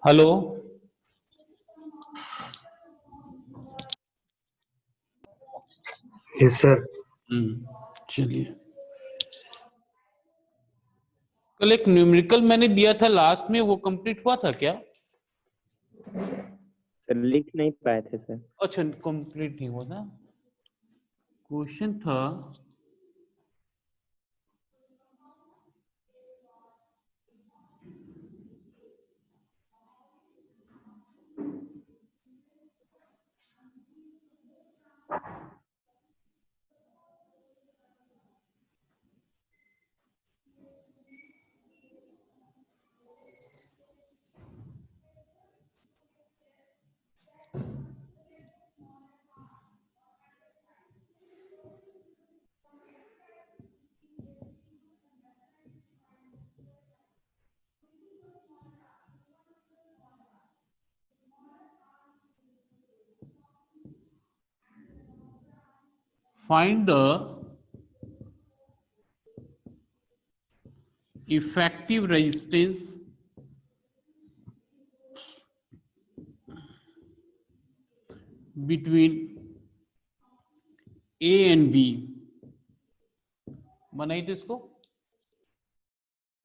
Hello. Yes sir. चलिए, कल एक न्यूमेरिकल मैंने दिया था लास्ट में, वो कंप्लीट हुआ था क्या? सर लिख नहीं पाए थे सर। अच्छा, कंप्लीट नहीं हुआ था। क्वेश्चन था find the effective resistance between A and B. बनाइए तो इसको,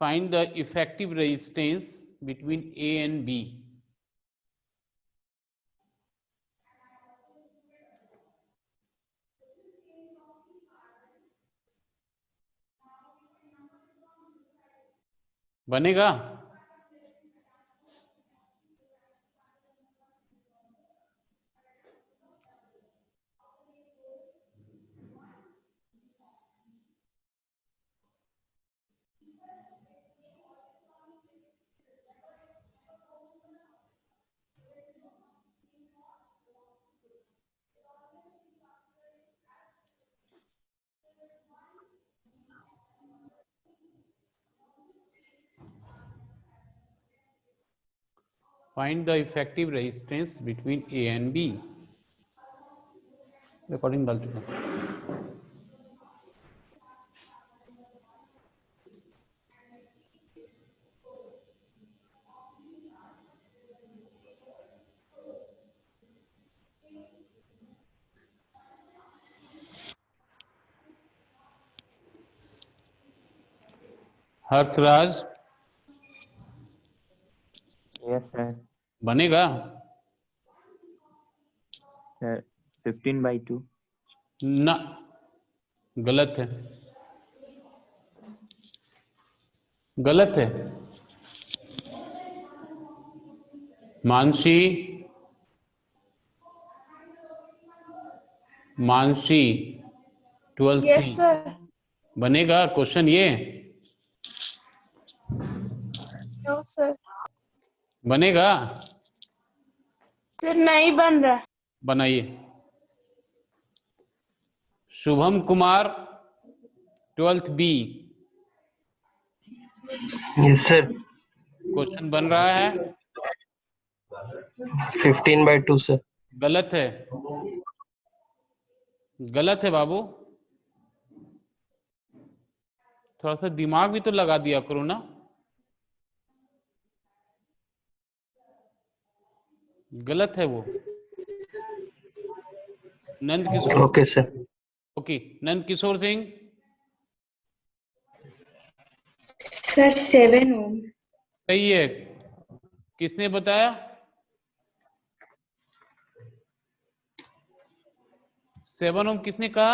find the effective resistance between A and B. बनेगा? Find the effective resistance between A and B. Recording डाल चुका। Harshraj, yes sir. बनेगा? सर 15/2। ना, गलत है, गलत है। Mansi, Mansi 12C। Yes sir. बनेगा क्वेश्चन ये? No sir. बनेगा? सर नहीं बन रहा। बनाइए। Shubham Kumar 12B। Yes sir. Question बन रहा है? 15/2 सर। गलत है, गलत है बाबू। थोड़ा सा दिमाग भी तो लगा दिया करो ना। गलत है वो। Nand Kishore. Okay sir. Okay, Nand Kishore Singh. Sir 7 Om. सही है। किसने बताया? 7 ओम किसने कहा?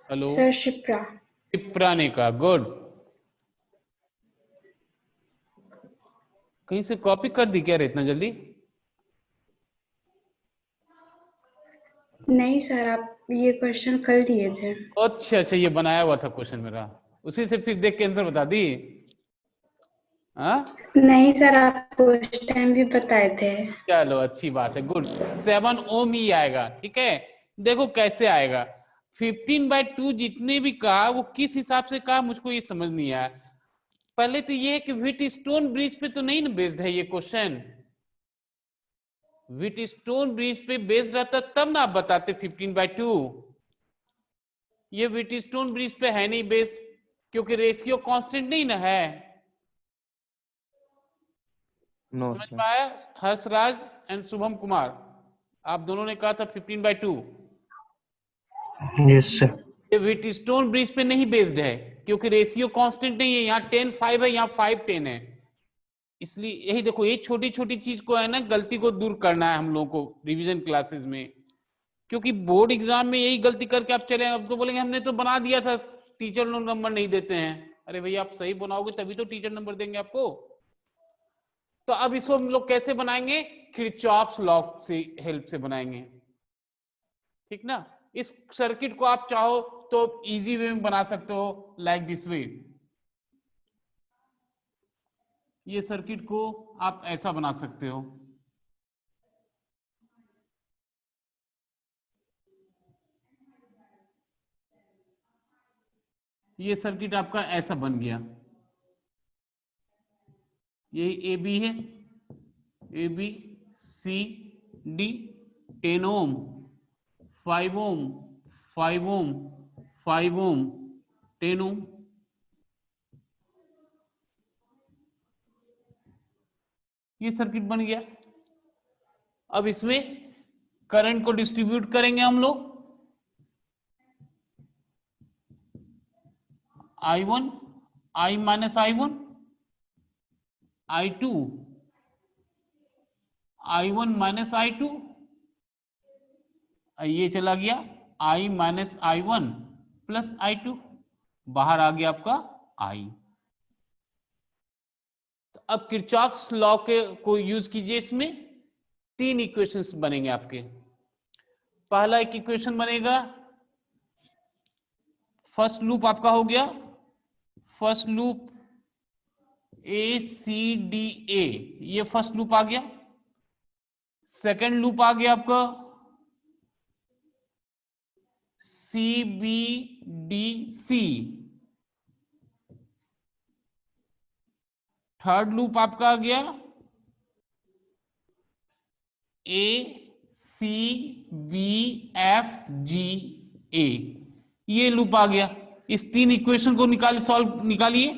Hello, sir Shipra. टिप्रा ने कहा। गुड। कहीं से कॉपी कर दी क्या रे इतना जल्दी? नहीं सर, आप ये क्वेश्चन कल दिए थे। अच्छा अच्छा, ये बनाया हुआ था क्वेश्चन मेरा, उसी से फिर देख के आंसर बता दी। हाँ, नहीं सर, आप उस टाइम भी बताए थे। चलो अच्छी बात है, गुड। 7 ओम ही आएगा, ठीक है। देखो कैसे आएगा। 15/2 जितने भी कहा वो किस हिसाब से कहा मुझको ये समझ नहीं आया। पहले तो ये कि व्हीटस्टोन ब्रिज पे तो नहीं ना बेस्ड है ये क्वेश्चन। व्हीटस्टोन ब्रिज पे बेस्ड रहता तब ना आप बताते 15/2। ये व्हीटस्टोन ब्रिज पे है नहीं बेस्ड, क्योंकि रेशियो कांस्टेंट नहीं ना है। नो समझ सर। में आया? हर्षराज एंड शुभम कुमार, आप दोनों ने कहा था 15/2। Yes, sir. ये व्हीटस्टोन ब्रिज पे नहीं बेस्ड है, क्योंकि रेशियो कांस्टेंट नहीं है, यहाँ 10:5 है, यहाँ 5:10 है। इसलिए यही देखो, ये छोटी छोटी चीज को है ना, गलती को दूर करना है हम लोगों को रिवीजन क्लासेस में, क्योंकि बोर्ड एग्जाम में यही गलती करके आप चले, अब तो बोलेंगे हमने तो बना दिया था, टीचर लोग नंबर नहीं देते हैं। अरे भैया, आप सही बनाओगे तभी तो टीचर नंबर देंगे आपको। तो अब इसको हम लोग कैसे बनाएंगे? किरचॉफ्स लॉ से हेल्प से बनाएंगे, ठीक ना। इस सर्किट को आप चाहो तो इजी वे में बना सकते हो, लाइक दिस वे। ये सर्किट को आप ऐसा बना सकते हो, ये सर्किट आपका ऐसा बन गया, ये ए बी है, ए बी सी डी, 10 ओम, 5 ओम, 5 ओम, 5 ओम, 10 ओम। ये सर्किट बन गया। अब इसमें करंट को डिस्ट्रीब्यूट करेंगे हम लोग, I1, I minus I1, I2, I1 minus I2, ये चला गया I minus I1 plus I2, बाहर आ गया आपका I। तो अब किरचॉफ्स लॉ के को यूज कीजिए, इसमें 3 इक्वेशंस बनेंगे आपके। पहला एक इक्वेशन बनेगा, फर्स्ट लूप आपका हो गया, फर्स्ट लूप ACDA, ये फर्स्ट लूप आ गया। सेकंड लूप आ गया आपका CBDC, थर्ड लूप आपका आ गया ACBFGA, ये लूप आ गया। इस 3 इक्वेशन को निकालिए।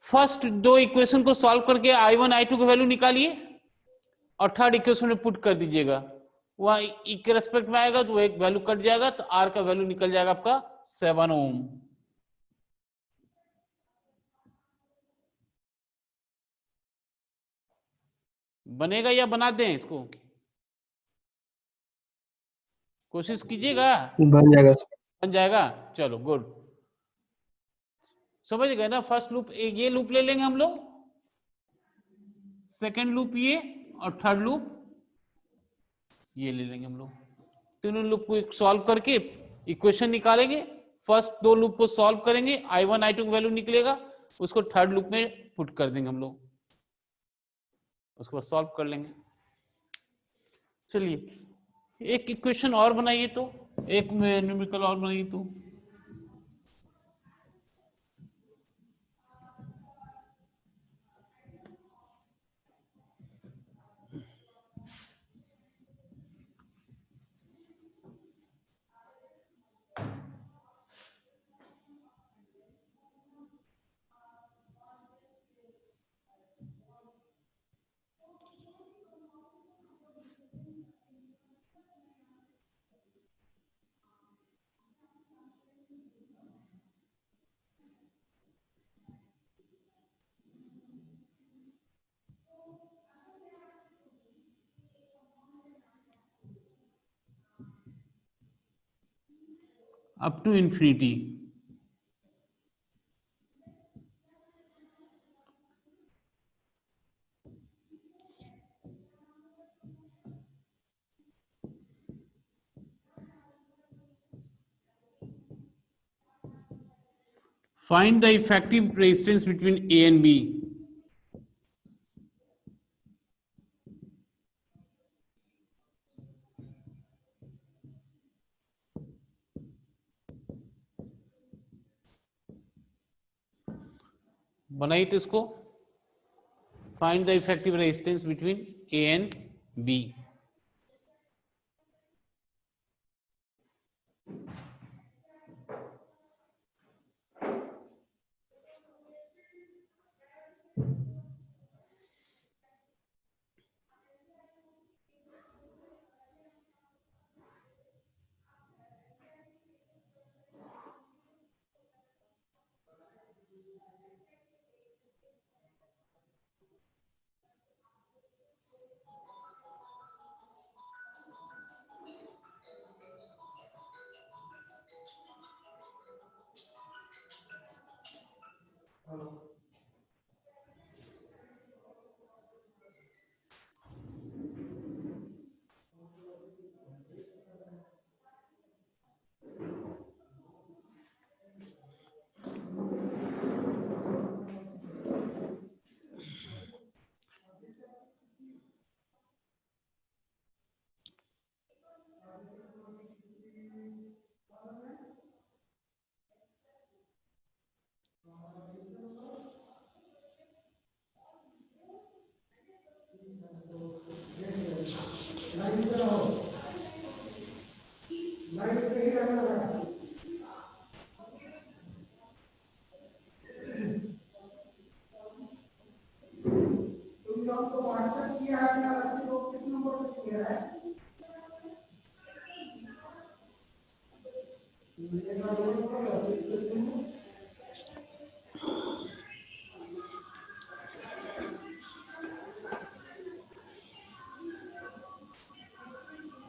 फर्स्ट 2 इक्वेशन को सॉल्व करके I1 I2 की वैल्यू निकालिए, और थर्ड इक्वेशन में पुट कर दीजिएगा। वहां ई के रेस्पेक्ट में आएगा तो वो एक वैल्यू कट जाएगा, तो आर का वैल्यू निकल जाएगा आपका 7 ओम। बनेगा या बना दें इसको? कोशिश कीजिएगा, बन जाएगा सर। बन जाएगा। चलो गुड, समझ गए ना। फर्स्ट लूप ये लूप ले लेंगे हम लोग, सेकेंड लूप ये, और थर्ड लूप ये ले लेंगे हम लोग। तीनों लूप को सॉल्व करके इक्वेशन निकालेंगे। फर्स्ट 2 लूप को सॉल्व करेंगे, I1 I2 की वैल्यू निकलेगा, उसको थर्ड लूप में पुट कर देंगे हम लोग, उसके बाद सॉल्व कर लेंगे। चलिए एक इक्वेशन और बनाइए, तो एक न्यूमेरिकल और बनाइए तो। Up to infinity, find the effective resistance between A and B। बनाइए तो इसको, find the effective resistance between A and B।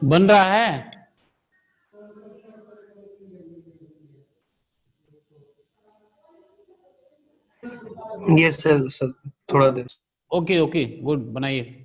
बन रहा है? यस सर सर थोड़ा देर। ओके ओके गुड, बनाइए।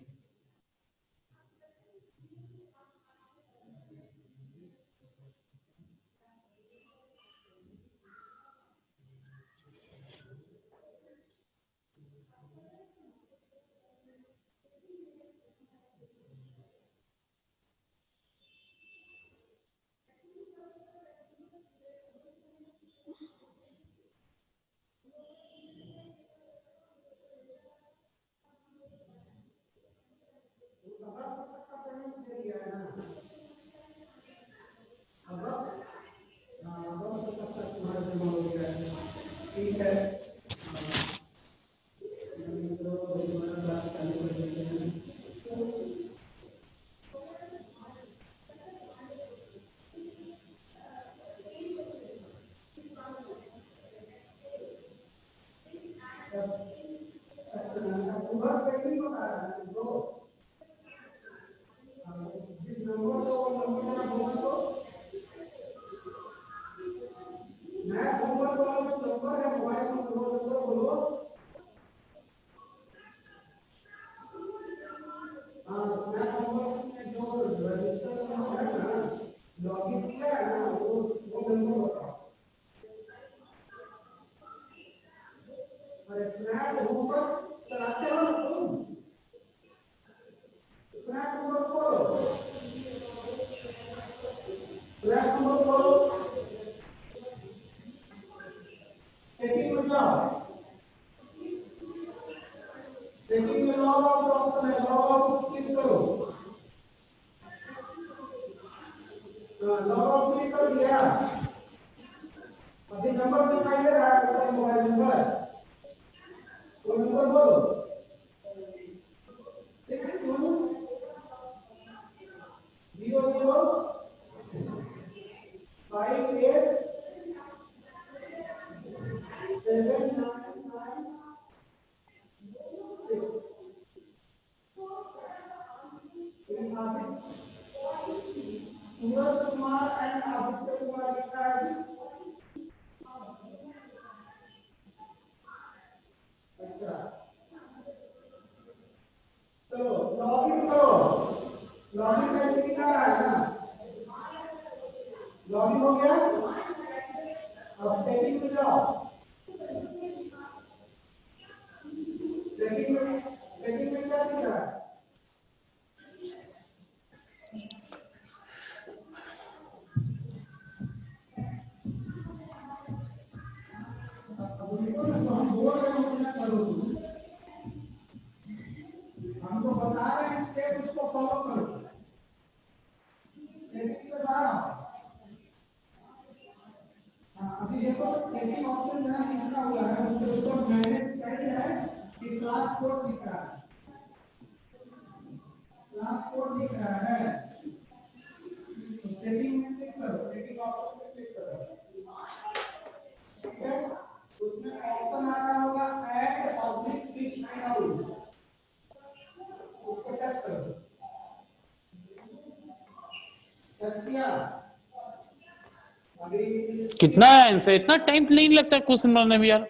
कितना है आंसर? इतना टाइम नहीं लगता क्वेश्चन बनाने में यार।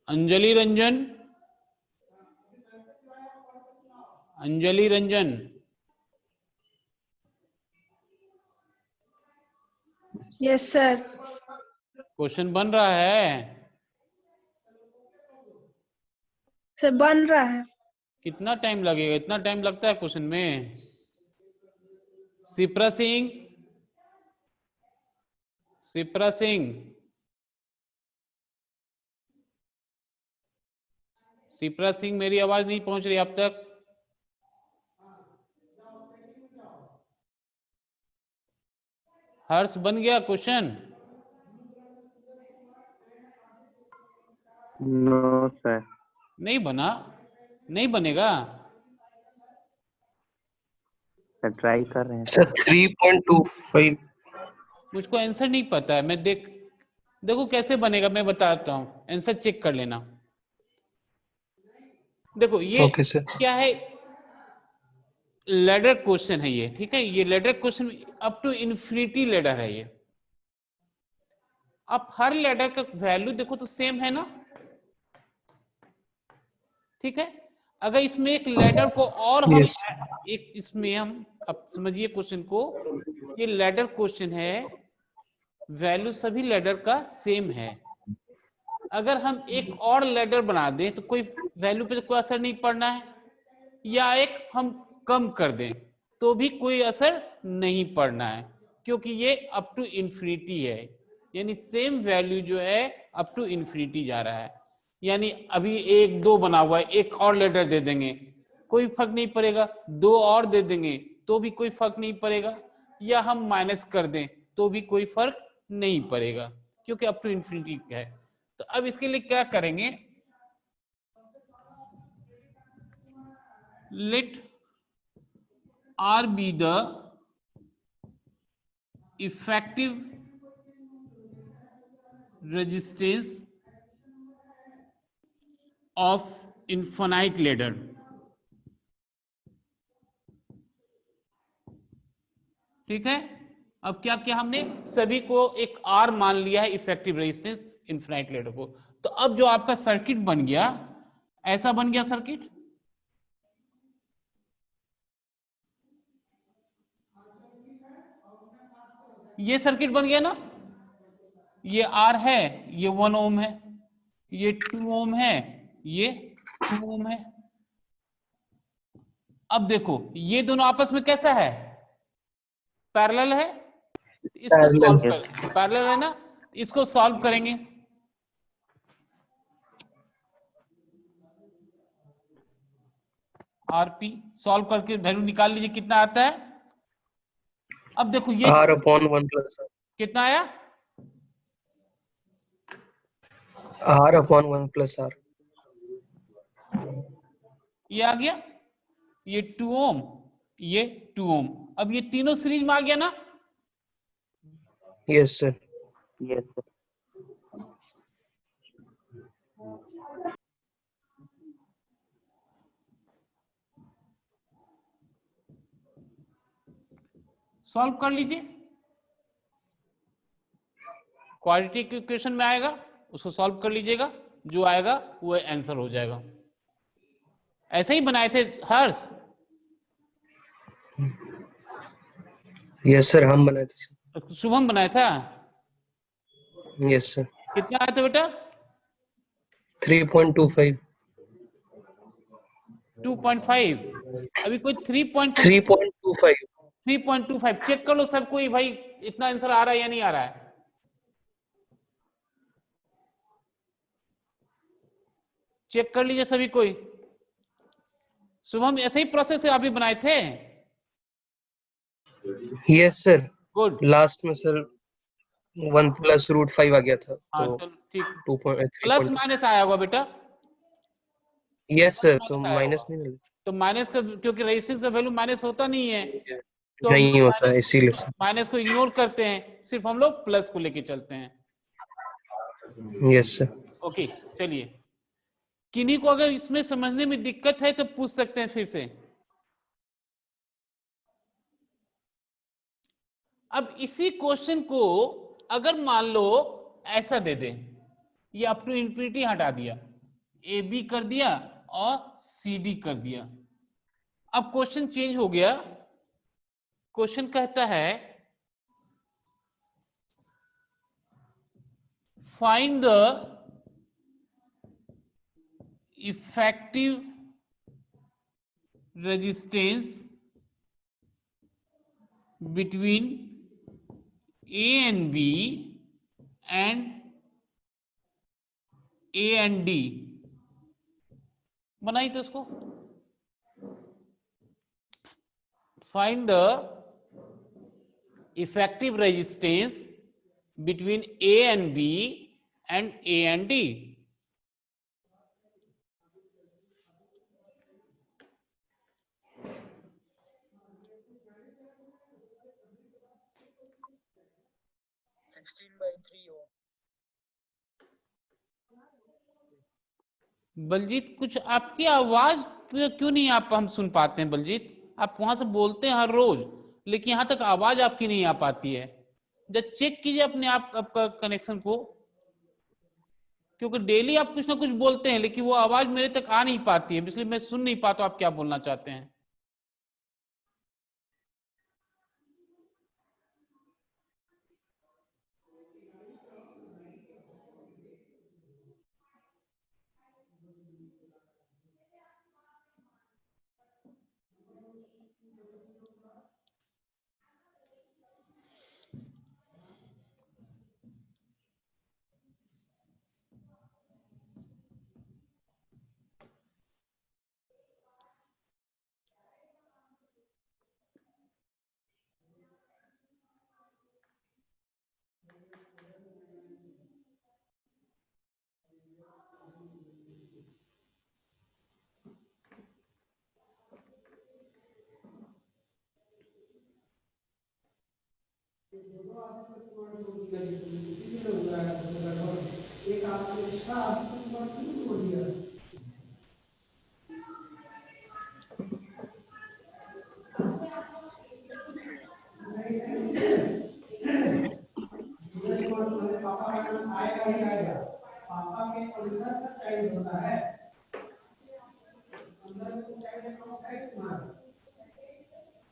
Anjali Ranjan, Anjali Ranjan, yes sir. Question बन रहा है? सर बन रहा है। कितना टाइम लगेगा? इतना टाइम लगता है क्वेश्चन में? शिप्रा सिंह, शिप्रा सिंह, शिप्रा सिंह, मेरी आवाज नहीं पहुंच रही अब तक? हर्ष बन गया क्वेश्चन? No sir. नहीं बना? नहीं बनेगा? सर ट्राई कर रहे हैं सर 3.25। मुझको आंसर नहीं पता है। मैं देखो कैसे बनेगा, मैं बताता हूँ, आंसर चेक कर लेना। देखो ये ओके सर। क्या है, लैडर क्वेश्चन है ये, ठीक है? ये ladder question up to infinity ladder है ये। अब हर लैडर का वैल्यू देखो तो सेम है ना, ठीक है? अगर इसमें एक लैडर को और हम यस एक इसमें हम, अब समझिए क्वेश्चन को, ये लैडर क्वेश्चन है, वैल्यू सभी लैडर का सेम है। अगर हम एक और लैडर बना दें तो कोई वैल्यू पे कोई असर नहीं पड़ना है, या एक हम कम कर दें तो भी कोई असर नहीं पड़ना है, क्योंकि ये अप टू इन्फिनिटी है, यानी सेम वैल्यू जो है अप टू इन्फिनिटी जा रहा है। यानी अभी 1 2 बना हुआ है, एक और लेटर दे देंगे कोई फर्क नहीं पड़ेगा, 2 और दे देंगे तो भी कोई फर्क नहीं पड़ेगा, या हम माइनस कर दें तो भी कोई फर्क नहीं पड़ेगा, क्योंकि अप टू इन्फिनिटी है। तो अब इसके लिए क्या करेंगे, late R be the effective resistance of infinite ladder। ठीक है? अब क्या किया हमने, सभी को एक R मान लिया है इफेक्टिव रेजिस्टेंस इनफिनाइट लैडर को। तो अब जो आपका सर्किट बन गया, ऐसा बन गया सर्किट। ये सर्किट बन गया ना, ये R है, ये 1 ओम है, ये 2 ओम है, ये 2 ओम है। अब देखो ये दोनों आपस में कैसा है, पैरेलल है। इसको सॉल्व कर, पैरेलल है ना, इसको सॉल्व करेंगे। आरपी सॉल्व करके वैल्यू निकाल लीजिए, कितना आता है। अब देखो ये R/1 प्लस कितना आया, R/1 प्लस R। ये आ गया, ये 2 ओम, ये 2 ओम। अब ये तीनों सीरीज में आ गया ना। Yes sir. Yes sir. Solve कर लीजिए, क्वाड्रेटिक इक्वेशन में आएगा उसको सॉल्व कर लीजिएगा, जो आएगा वो आंसर हो जाएगा। ऐसे ही बनाए थे हर्ष? यस सर, हम बनाए थे सर। शुभम बनाया था? Yes sir. कितना आया था बेटा? 3.25। 2.5। अभी कोई 3.5 3.25। 3.25 चेक कर लो सब कोई, भाई इतना आंसर आ रहा है या नहीं आ रहा है। चेक कर लीजिए सभी कोई। शुभम ऐसे ही प्रोसेस है, अभी बनाए थे? Yes sir. गुड। लास्ट में सर 1 प्लस √5 आ गया था, हाँ तो चलो ठीक, 2.3। प्लस माइनस आया होगा बेटा। यस सर, तो माइनस आया माइनस होगा, नहीं मिलता। तो माइनस का, क्योंकि रेजिस्टेंस का वैल्यू माइनस होता नहीं है, तो हम नहीं लोग होता है इसीलिए सर। माइनस को इग्नोर करते हैं, सिर्फ हम लोग प्लस को लेके चलते हैं। Yes sir. ओके, चलिए, किन्हीं को अगर इसमें समझने में दिक्कत है तो पूछ सकते हैं फिर से। अब इसी क्वेश्चन को अगर मान लो ऐसा दे दे, ये अप टू इंफिनिटी हटा दिया, ए बी कर दिया और सी डी कर दिया। अब क्वेश्चन चेंज हो गया। क्वेश्चन कहता है find the effective resistance between A and B and A and D। बनाई तो उसको, find the effective resistance between A and B and A and D। Baljeet, कुछ आपकी आवाज क्यों नहीं आप हम सुन पाते हैं बलजीत? आप वहां से बोलते हैं हर रोज, लेकिन यहां तक आवाज आपकी नहीं आ पाती है। जब चेक कीजिए अपने आप आपका कनेक्शन को, क्योंकि डेली आप कुछ ना कुछ बोलते हैं लेकिन वो आवाज मेरे तक आ नहीं पाती है, इसलिए मैं सुन नहीं पाता आप क्या बोलना चाहते हैं।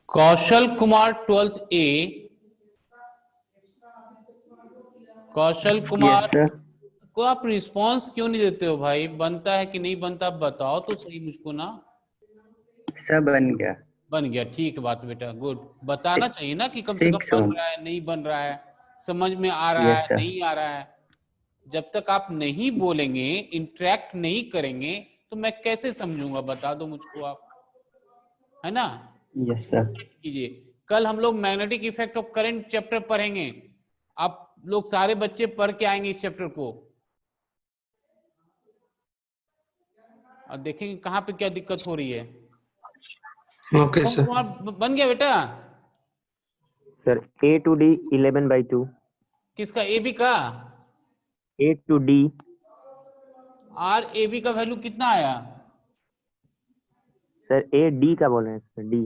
कौशल कुमार 12th ए, कौशल कुमार यस सर। को आप रिस्पांस क्यों नहीं देते हो भाई? बनता है कि नहीं बनता बताओ तो सही मुझको ना। सर बन गया। बन गया, ठीक बात बेटा, गुड। बताना चाहिए ना कि कम से कम 6 बन ओम। रहा है नहीं बन रहा है, समझ में आ रहा यस है सर। नहीं आ रहा है। जब तक आप नहीं बोलेंगे, इंटरेक्ट नहीं करेंगे तो मैं कैसे समझूंगा? बता दो मुझको आप, है ना। Yes sir. कीजिए, कल हम लोग magnetic effect of current chapter पढ़ेंगे, आप लोग सारे बच्चे पढ़ के आएंगे इस चैप्टर को और देखेंगे कहाँ पे क्या दिक्कत हो रही है। Okay sir. कुमार बन गया बेटा? Sir A to D 11/2। किसका? ए बी का? A to D। R A B का वैल्यू कितना आया? सर A D का बोल रहे हैं sir, D।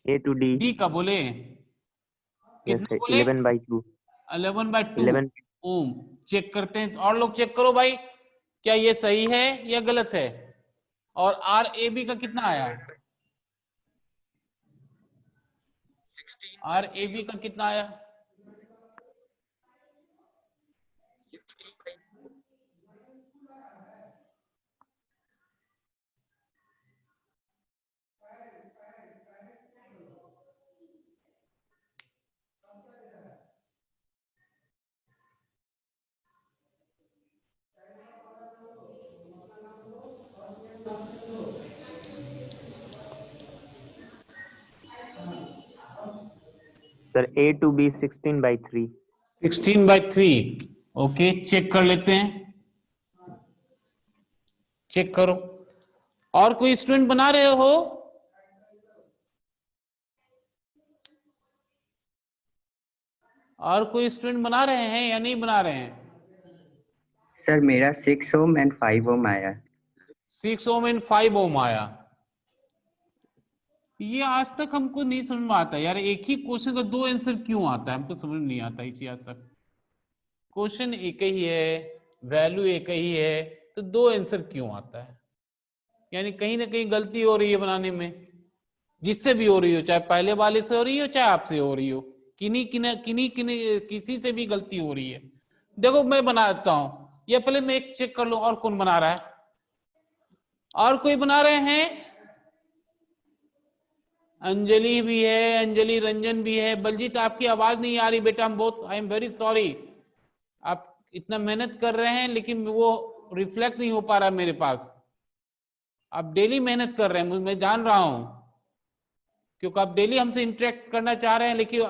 A to D। D का बोले? यस कितना सर बोले? 11/2। 11/2 11। ओम। चेक करते हैं, और लोग चेक करो भाई, क्या ये सही है या गलत है? और आर ए बी का कितना आया? आर ए बी का कितना आया? Sir A to B 16/3। 16/3। Okay, check कर लेते हैं, चेक करो। और कोई स्टूडेंट बना रहे हो? और कोई स्टूडेंट बना रहे हैं या नहीं बना रहे हैं? सर मेरा 6 ओम एंड 5 ओम आया। 6 ओम एंड 5 ओम आया। ये आज तक हमको नहीं समझ में आता यार, एक ही क्वेश्चन का दो आंसर क्यों आता है, हमको समझ नहीं आता इसी आज तक। क्वेश्चन एक ही है, वैल्यू एक ही है, तो दो आंसर क्यों आता है? यानी कहीं ना कहीं गलती हो रही है बनाने में, जिससे भी हो रही हो, चाहे पहले वाले से हो रही हो चाहे आपसे हो रही हो, किन्हीं किसी से भी गलती हो रही है। देखो मैं बना देता हूं, या पहले मैं एक चेक कर लूं और कौन बना रहा है। और कोई बना रहे हैं? अंजलि भी है, अंजलि रंजन भी है। बलजीत आपकी आवाज नहीं आ रही बेटा, हम बहुत, आई एम वेरी सॉरी। आप इतना मेहनत कर रहे हैं लेकिन वो रिफ्लेक्ट नहीं हो पा रहा मेरे पास। आप डेली मेहनत कर रहे हैं, मैं जान रहा हूं, क्योंकि आप डेली हमसे इंटरेक्ट करना चाह रहे हैं, लेकिन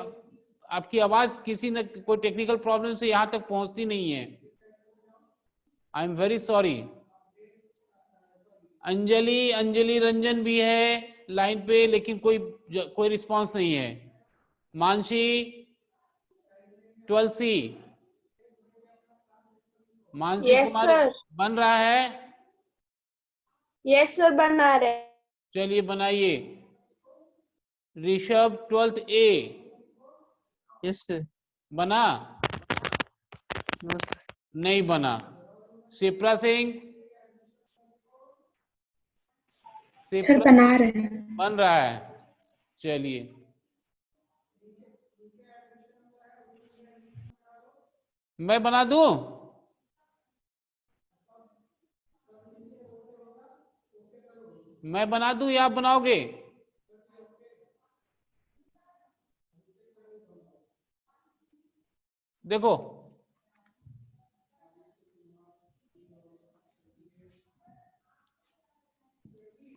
आपकी आवाज किसी न कोई टेक्निकल प्रॉब्लम से यहां तक पहुंचती नहीं है। I am very sorry. Anjali Ranjan भी है लाइन पे, लेकिन कोई रिस्पांस नहीं है। मानसी, 12C, मानसी यस कुमारी सर। बन रहा है? यस सर, बना रहे। चलिए बनाइए। Rishabh 12th A yes sir. बना? नहीं बना। शिप्रा सिंह, सर बना रहे हैं। बन रहा है। चलिए मैं बना दूं? मैं बना दूं या आप बनाओगे? देखो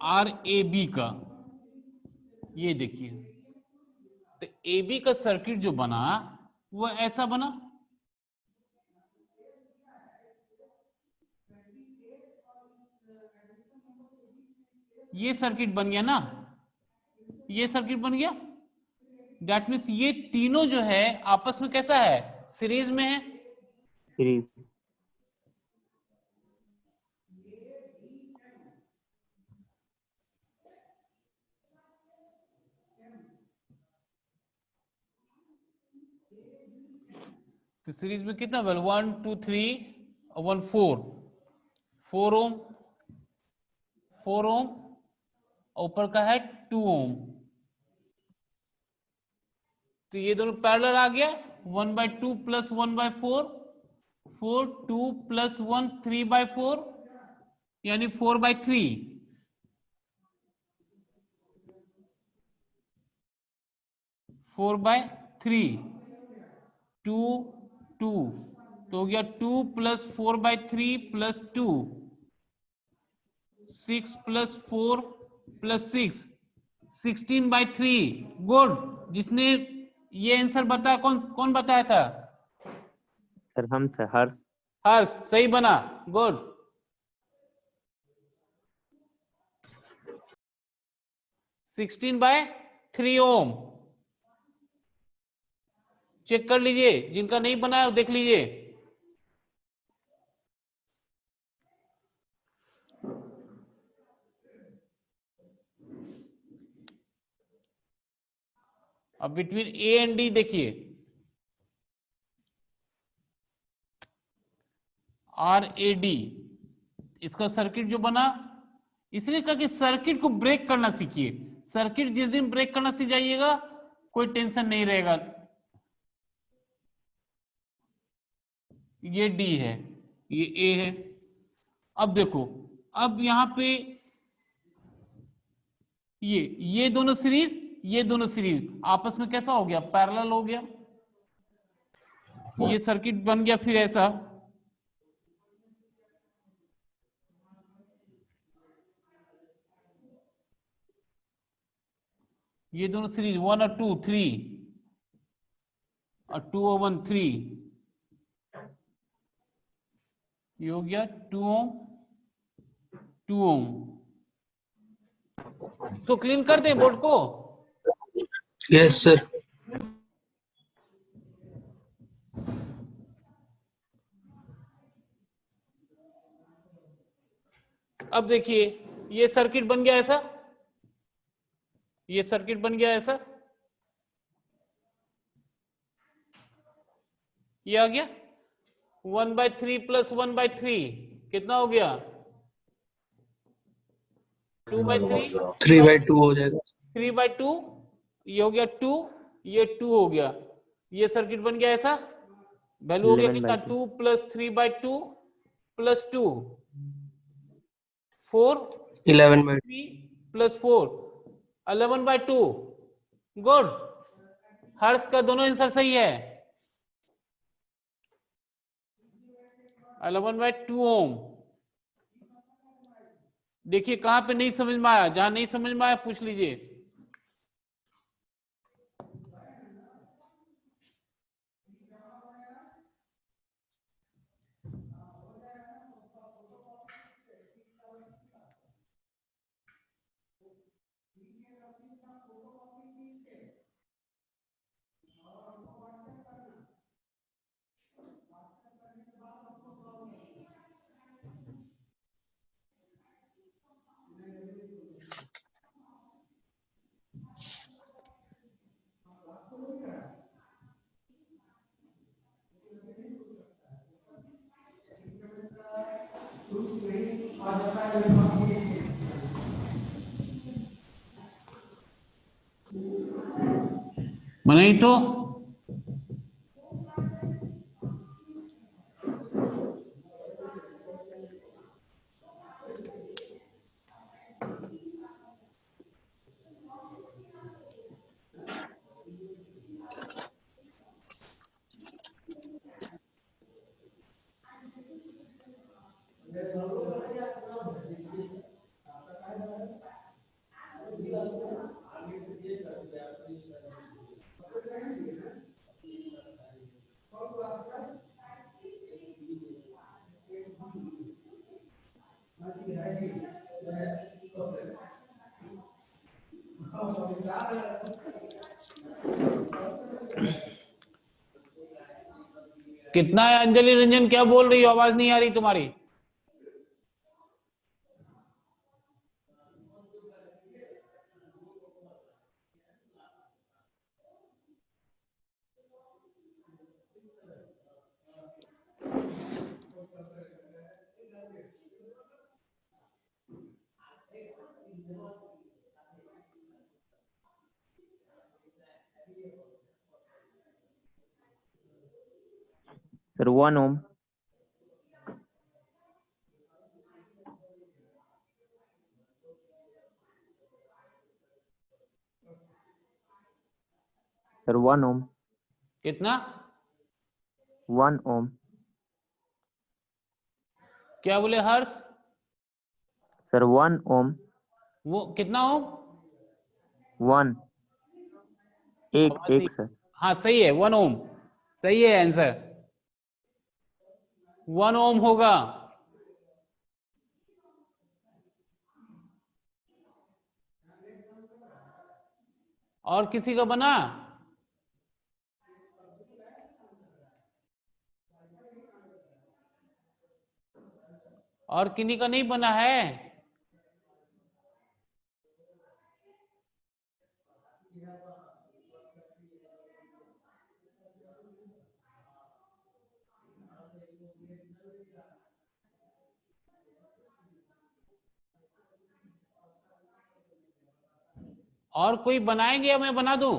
RAB का, ये देखिए, तो AB का सर्किट जो बना वो ऐसा बना। ये सर्किट बन गया ना, ये सर्किट बन गया। दैट मीन्स ये तीनों जो है आपस में कैसा है, सीरीज में है। सीरीज। तो सीरीज में कितना वैल्यू, 1 2 3 और 1 4 ओम, 4 ओम, ऊपर का है 2 ओम। तो ये दोनों पैरेलल आ गया। 1/2 प्लस 1/4, 4 2 प्लस 1 3/4, यानी 4/3। 4/3, 2 2, तो हो गया 2 plus 4/3 plus 2, 6 plus 4 plus 6, 16/3। Good. जिसने ये आंसर बताया, कौन कौन बताया था? सर हम सर हर्ष। हर्ष, सही बना। गुड। 16/3 ओम। चेक कर लीजिए, जिनका नहीं बना है वो देख लीजिए। अब बिटवीन A एंड D देखिए, RAD, इसका सर्किट जो बना, इसलिए कहा कि सर्किट को ब्रेक करना सीखिए। सर्किट जिस दिन ब्रेक करना सीख जाइएगा कोई टेंशन नहीं रहेगा। ये D है, ये A है। अब देखो, अब यहां पे ये दोनों सीरीज, ये दोनों सीरीज आपस में कैसा हो गया, पैरेलल हो गया। ये सर्किट बन गया फिर ऐसा। ये दोनों सीरीज 1 और 2 3, और 2 और 1 3, ये हो गया 2 ओम 2 ओम। तो क्लीन कर दे बोर्ड को। Yes sir. अब देखिए ये सर्किट बन गया ऐसा, ये सर्किट बन गया ऐसा, ये आ गया 1/3 प्लस 1/3 कितना हो गया 2/3 3/2 हो जाएगा। 3/2, ये हो गया 2, ये 2 हो गया, ये सर्किट बन गया ऐसा, वैल्यू हो गया कितना 11/2 2 प्लस 3/2 प्लस 2 4 11/2 3 प्लस 4 11/2। गुड, हर्ष का दोनों आंसर सही है, 11/2 ओम। देखिए कहां पे नहीं समझ में आया, जहां नहीं समझ में आया पूछ लीजिए। मनाई तो कितना है अंजलि रंजन, क्या बोल रही हो, आवाज नहीं आ रही तुम्हारी। Sir 1 ohm। Sir 1 ohm। कितना, 1 ohm। क्या बोले हर्ष, सर 1 ohm। वो कितना हो 1 आवाज नहीं, एक सर। हाँ सही है 1 ओम, सही है आंसर 1 ओम होगा। और किसी का बना, और किन्हीं का नहीं बना है। और कोई बनाएंगे या मैं बना दूं।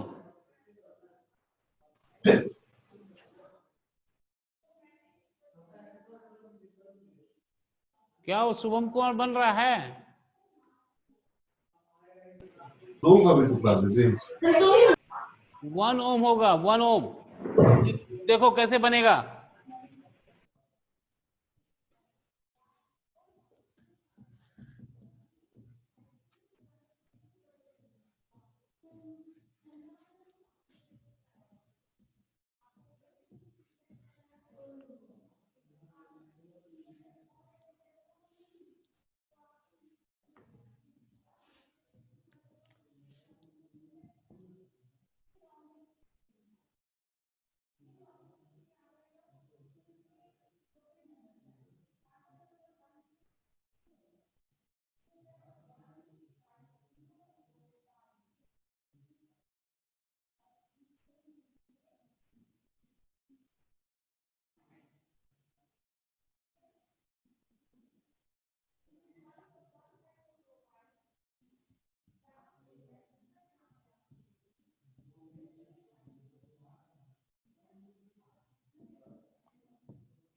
क्या वो शुभम कुमार बन रहा है। 1 ओम होगा 1 ओम, देखो कैसे बनेगा।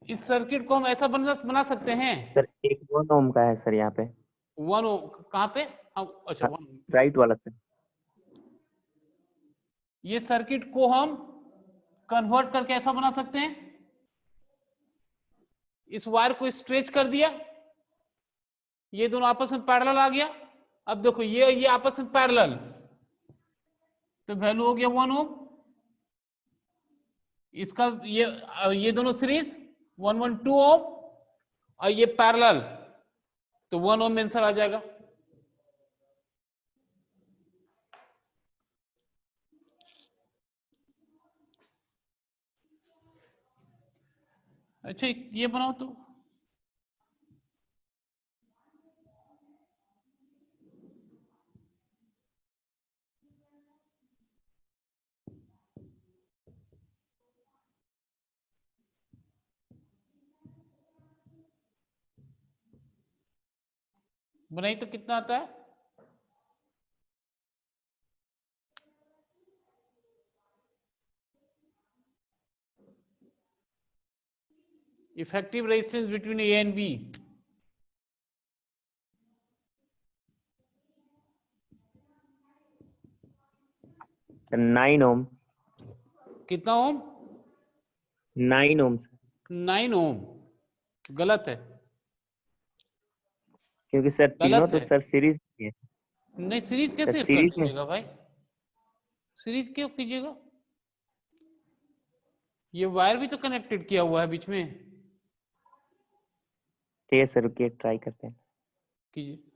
इस सर्किट को हम ऐसा बना सकते हैं। सर 1 ओम का है सर यहाँ पे। 1 ओम कहाँ पे? अच्छा 1। राइट वाला सर। ये सर्किट को हम कन्वर्ट करके ऐसा बना सकते हैं, इस वायर को स्ट्रेच कर दिया, ये दोनों आपस में पैरेलल आ गया। अब देखो ये आपस में पैरेलल, तो वैल्यू हो गया 1 ओम। इसका ये दोनों सीरीज 112 ओम, और ये पैरेलल, तो 1 ओम आंसर आ जाएगा। अच्छा ये बनाओ तो। बनाई तो कितना आता है? Effective resistance between A and B, sir 9 ohm. कितना ओम? 9 ओम। 9 ओम। गलत है, क्योंकि सर तीनों गलत तो है। सर सीरीज है। नहीं सीरीज कैसे कर सीरीज में लीजिएगा भाई? सीरीज क्यों कीजिएगा? ये वायर भी तो कनेक्टेड किया हुआ है बीच में। ठीक है सर, रुकिए ट्राई करते हैं। कीजिए।